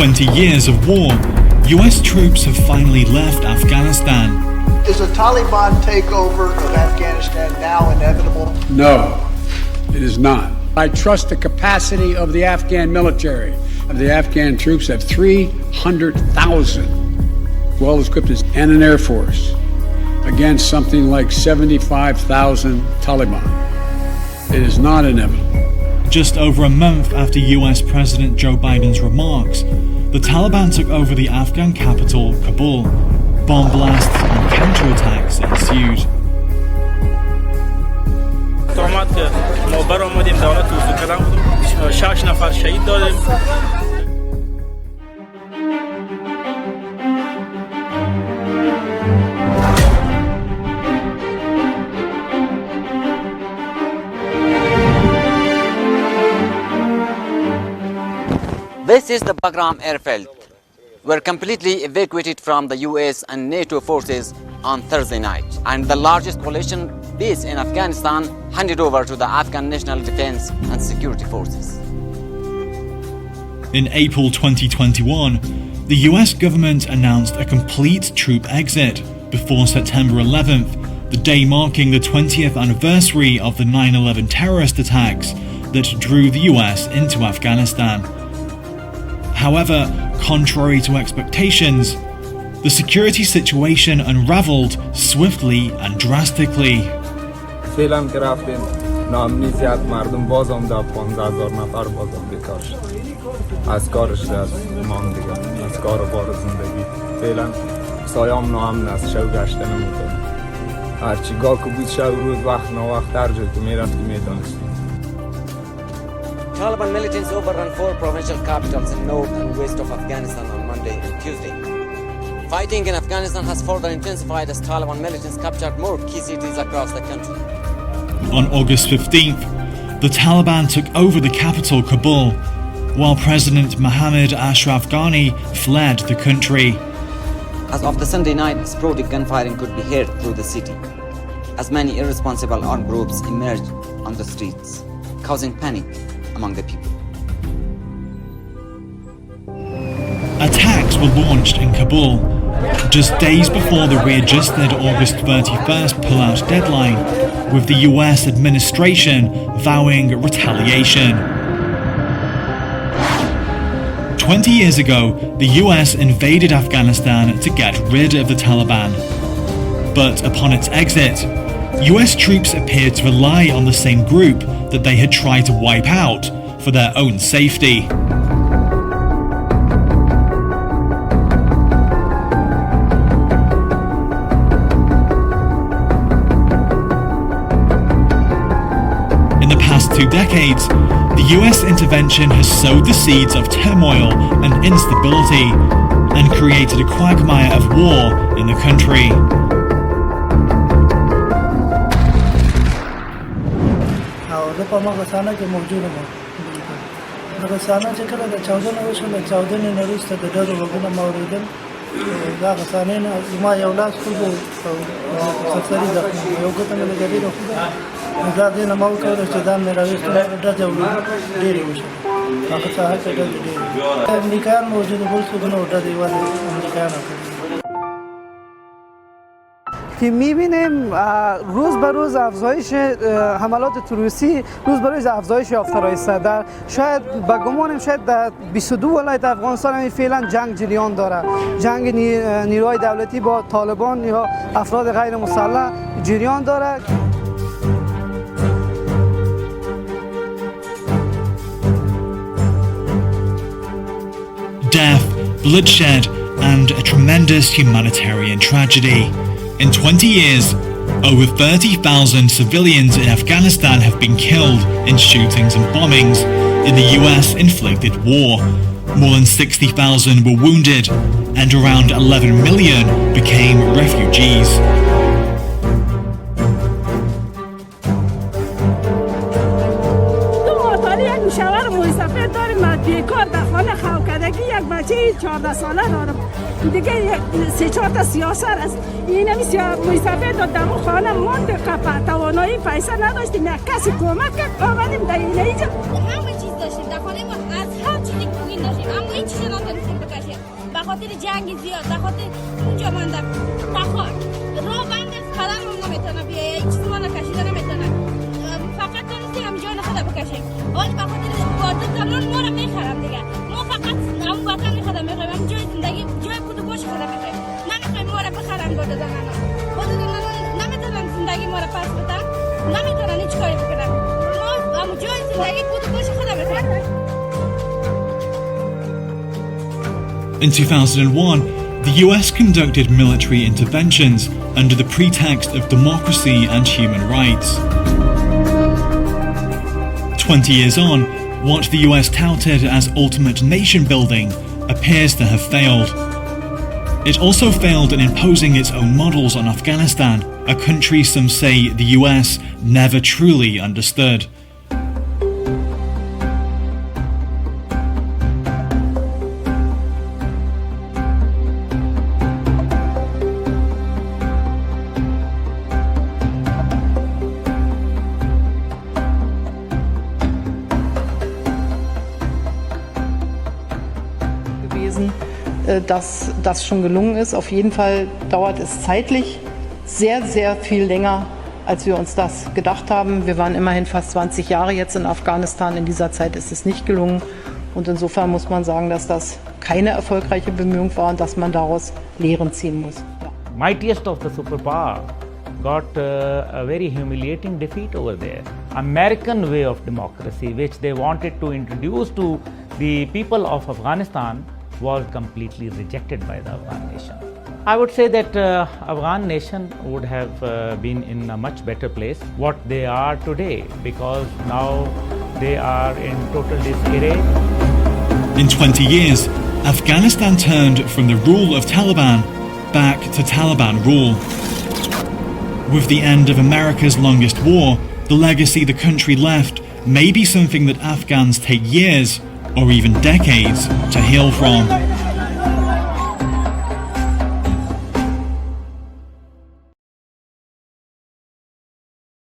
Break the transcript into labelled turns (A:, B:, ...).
A: 20 years of war, US troops have finally left Afghanistan.
B: Is a Taliban takeover of Afghanistan now inevitable?
C: No, it is not. I trust the capacity of the Afghan military. The Afghan troops have 300,000 well-equipped and an air force against something like 75,000 Taliban. It is not inevitable.
A: Just over a month after US President Joe Biden's remarks, the Taliban took over the Afghan capital, Kabul. Bomb blasts and counterattacks ensued.
D: This is the Bagram airfield. Were completely evacuated from the US and NATO forces on Thursday night, and the largest coalition base in Afghanistan handed over to the Afghan National Defense and Security Forces.
A: In April 2021, the US government announced a complete troop exit before September 11th, the day marking the 20th anniversary of the 9/11 terrorist attacks that drew the US into Afghanistan. However, contrary to expectations, the security situation unraveled swiftly and drastically.
E: فعلا که رفتیم ناامنی زیاد مردم باز آمده 15,000 نفر باز بیکار شد از کارش دست مان دیگه از کار و بار زندگی فعلا سایام ناامن است شو گشته نمیتونیم هرچی گاه که بود شو روز وقت ناوقت هر جای که میرفتیم میدانستیم.
D: Taliban militants overran 4 provincial capitals in north and west of Afghanistan on Monday and Tuesday. Fighting in Afghanistan has further intensified as Taliban militants captured more key cities across the country.
A: On August 15th, the Taliban took over the capital, Kabul, while President Mohammad Ashraf Ghani fled the country.
D: As of the Sunday night, sporadic gunfiring could be heard through the city, as many irresponsible armed groups emerged on the streets, causing panic among the people.
A: Attacks were launched in Kabul just days before the readjusted August 31st pullout deadline, with the US administration vowing retaliation. 20 years ago, the US invaded Afghanistan to get rid of the Taliban. But upon its exit, US troops appeared to rely on the same group that they had tried to wipe out for their own safety. In the past 2 decades, the US intervention has sowed the seeds of turmoil and instability and created a quagmire of war in the country.
F: ما غسانه کې موجوده ده د غسانه چې کله د چاودنه وشوه د چاودنې نه وروسته د ډزو غږونه مې اورېدل دا غسانې نه زما یو لاس خو سرسري زخمي یو ګوته مې لګېدلې خو دا دې نه ما وکړل چې دا مې راویستل ډزې ډېرې وشوې هغه ساحه کې ډزې ډېرې امریکایان موجود بل څوک نه و ډزې ولې امریکایان کړي
G: که می‌بینیم روز به روز افزایش حملات تروریستی روز به روز افزایش یافته است. شاید به گمانم شاید در 22 ولایت افغانستان فعلا جنگ جریان داره. جنگ نیروهای دولتی با طالبان یا افراد غیر مسلح جریان داره.
A: Death, bloodshed, and a tremendous humanitarian tragedy. In 20 years, over 30,000 civilians in Afghanistan have been killed in shootings and bombings in the US-inflicted war. More than 60,000 were wounded, and around 11 million became refugees.
H: بیکار در خانه خواهکدگی یک بچه 14 ساله دارم دیگه 3-4 تا سیاست است این مسافر داد در خانه ماند توانایی پیسه نداشتیم یک کسی کمک کرد آمدیم در اینجا
I: همه چیز داشتیم در خانه ما از هر چیزی که داشتیم اما این چیز نداشتیم جنگ زیاد به خاطر اونجا ماندم راه بند قدم هم نمیتونه بیایه هیچ چیز ما نکشیده نمیتونه فقط تونستیم هم جان خدا بکشیم آج به خاطر وارد تمام ما رو میخرم دیگه ما فقط هم وطن خدا میخوایم هم جای زندگی جای خود باش خدا میخوایم نمیخوایم ما رو بخرن گرده زنانا خود نمیتونن زندگی ما رو پس بدن نمیتونن هیچ کاری بکنن ما هم جای زندگی خود باش خدا میخوایم.
A: In 2001, the US conducted military interventions under the pretext of democracy and human rights. 20 years on, what the US touted as ultimate nation building appears to have failed. It also failed in imposing its own models on Afghanistan, a country some say the US never truly understood.
J: Dass das schon gelungen ist. Auf jeden Fall dauert es zeitlich sehr, sehr viel länger, als wir uns das gedacht haben. Wir waren immerhin fast 20 Jahre jetzt in Afghanistan. In dieser Zeit ist es nicht gelungen. Und insofern muss man sagen, dass das keine erfolgreiche Bemühung war und dass man daraus Lehren ziehen muss.
K: Mightiest of the superpower got a very humiliating defeat over there. American way of democracy, which they wanted to introduce to the people of Afghanistan, was completely rejected by the Afghan nation. I would say that Afghan nation would have been in a much better place what they are today, because now they are in total disarray.
A: In 20 years, Afghanistan turned from the rule of Taliban back to Taliban rule. With the end of America's longest war, the legacy the country left may be something that Afghans take years or even decades to heal from.